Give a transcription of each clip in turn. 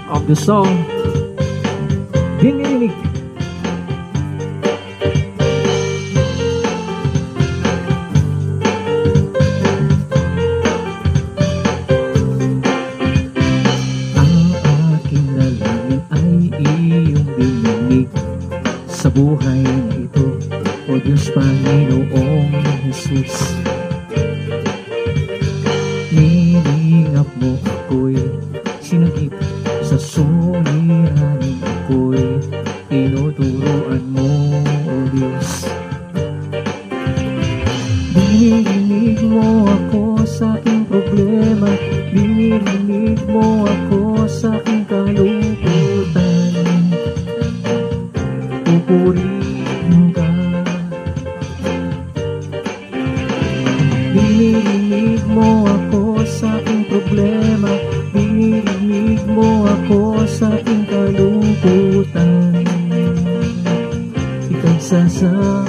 of the song Dinidinig. Sa buhay na ito, O Diyos Panginoong Jesus, nilingap mo ako'y sinagip, sa suliranin ako'y tinuturuan mo, O Diyos. Dinidinig mo ako sa aking problema, dinidinig mo ako sa aking kalungkutan. Pupurihin ka, dinidinig mo ako sa aking problema, dinidinig mo ako sa aking kalungkutan. Ika'y sasambahin.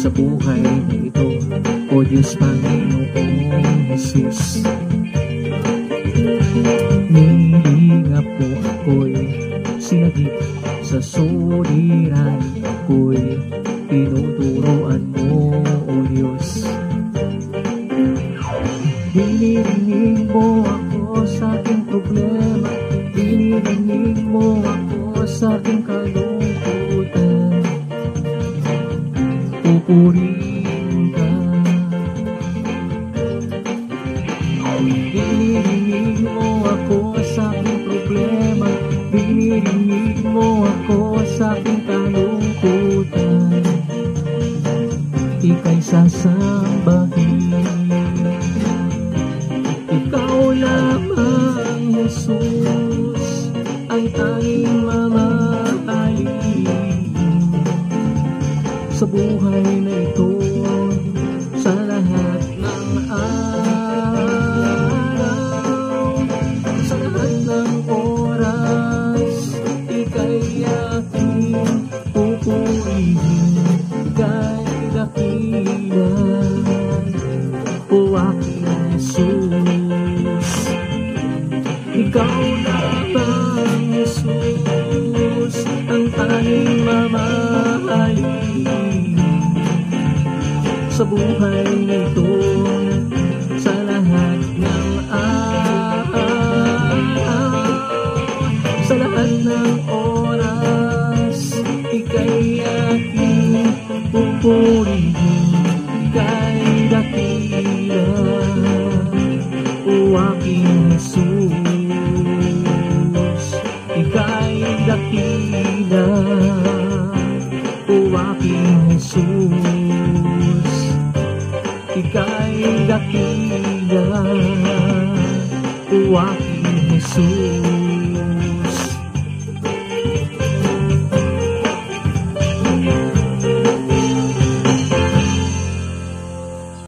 Sa buhay na ito, O Diyos Panginoong Jesus, nilingap mo ako'y sinagip, sa suliran ako'y tinuturuan mo, O Diyos. Dinidinig mo ako sa aking problema, dinidinig mo ako sa aking kalungkutan. Pupurihin ka, dinidinig mo ako sa aking problema, dinidinig mo ako sa aking kalungkutan. Ika'y sasambahin. Ikaw lamang, Jesus, ang tanging mamahalin sa buhay na ito, sa lahat ng araw, sa lahat ng oras. Ika'y aking pupurihin, ika'y dakilan, O aking Jesus. Ikaw lamang, Jesus, ang tanging mamahalin sa buhay nito, sa lahat ng araw, sa lahat ng oras. Ika'y aking pupurihin, ika'y dakilan, O aking Jesus. Ika'y dakilan, O aking Jesus. Ika'y dakilan, O aking Jesus.